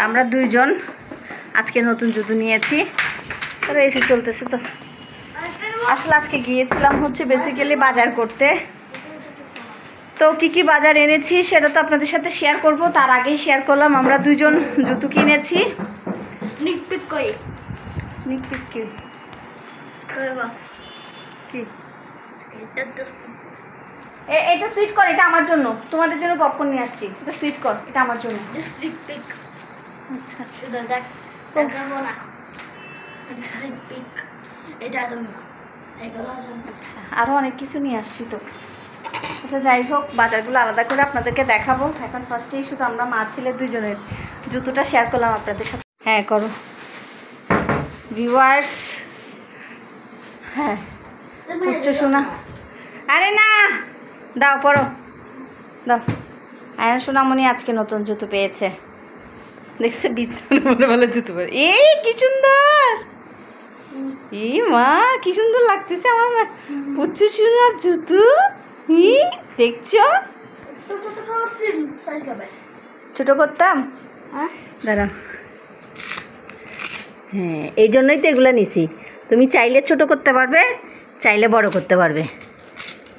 আমরা দুইজন আজকে নতুন জুতো নিয়েছি, তারা এসি চলতেছে। তো আসলে আজকে গিয়েছিলাম হচ্ছে বেসিক্যালি বাজার করতে। তো কি কি বাজার এনেছি সেটা তো আপনাদের সাথে শেয়ার করব, তার আগেই শেয়ার করলাম আমরা দুইজন জুতো কিনেছি। স্নিক পিক কই? স্নিক পিক কি? কইবা কি এটা তো এটা সুইট কর, এটা আমার জন্য, তোমাদের জন্য পপকর্ন নিয়ে আসছি। এটা সুইট কর, এটা আমার জন্য। Sneak peek. আচ্ছা শুধু দেখাবো না। স্নিক পিক এটা না, এগুলো আচ্ছা আরও অনেক কিছু নিয়ে আসছি তো। আচ্ছা যাই হোক, বাজারগুলো আলাদা করে আপনাদেরকে দেখাবো। এখন ফার্স্টেই শুধু আমরা মা ছেলে দুজনের জুতোটা শেয়ার করলাম আপনাদের সাথে। হ্যাঁ করো ভিউয়ার্স। হ্যাঁ উচ্চ শোনা, আরে না দাও পড়ো দাও। আয়ন সোনামণি আজকে নতুন জুতো পেয়েছে, দেখছে বিছানা বলে বলে জুতো পরে। এই কি সুন্দর, এই মা কি সুন্দর লাগতেছে আমার মা। উচ্চ সোনার জুতো দেখছো? ছোট করতাম, দাঁড়াও। হ্যাঁ এই জন্যই তো এগুলো নিছি। তুমি চাইলে ছোট করতে পারবে, চাইলে বড় করতে পারবে,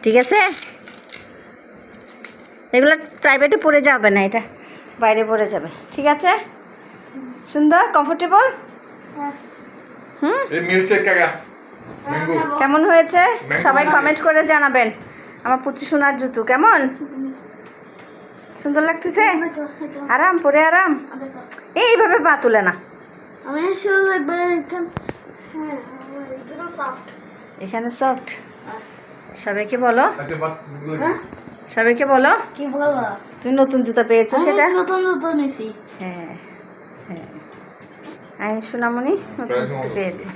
ঠিক আছে? এগুলো প্রাইভেটে পরে যাবে না, এটা বাইরে পরে যাবে, ঠিক আছে? সুন্দর কমফোর্টেবল। কেমন হয়েছে সবাই কমেন্ট করে জানাবেন। আমার পুচি সোনার জুতো কেমন, সুন্দর লাগতেছে? আরাম পরে আরাম, এইভাবে পা তুলে না। এখানে সফট। সবাইকে বলো, সবাইকে বলো কি বলবো, তুমি নতুন জুতা পেয়েছো। সেটা নতুন জুতো নিছি। হ্যাঁ হ্যাঁ আইন সোনামণি নতুন জুতো পেয়েছে।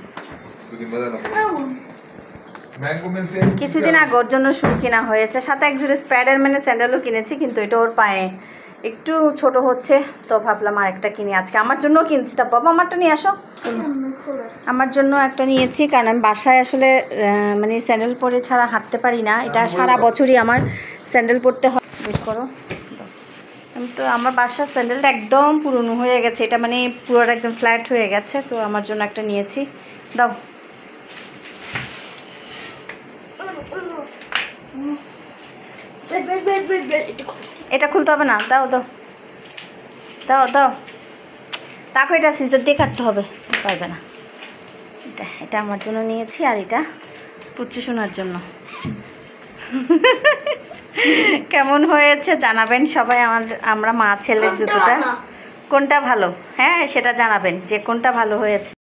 কিছুদিন আগে ওর জন্য শু কেনা হয়েছে, সাথে এক জোড়ে স্পাইডারম্যানের স্যান্ডেলও কিনেছি, কিন্তু এটা ওর পায়ে একটু ছোট হচ্ছে, তো ভাবলাম আরেকটা কিনি আজকে। আমার জন্যও কিনছি। তা বাবা আমারটা নিয়ে আসো। আমার জন্য একটা নিয়েছি, কারণ আমি বাসায় আসলে মানে স্যান্ডেল পরে ছাড়া হাঁটতে পারি না। এটা সারা বছরই আমার স্যান্ডেল পরতে হয়। ওয়েট করো, আমি তো আমার বাসার স্যান্ডেলটা একদম পুরনো হয়ে গেছে, এটা মানে পুরোটা একদম ফ্ল্যাট হয়ে গেছে, তো আমার জন্য একটা নিয়েছি। দাও এটা খুলতে হবে না, দাও দাও দাও দাও, রাখো। এটা সিজার দিয়ে কাটতে হবে, পারবে না। এটা এটা আমার জন্য নিয়েছি, আর এটা পুচি শোনার জন্য। কেমন হয়েছে জানাবেন সবাই। আমরা মা ছেলের জুতোটা কোনটা ভালো, হ্যাঁ সেটা জানাবেন যে কোনটা ভালো হয়েছে।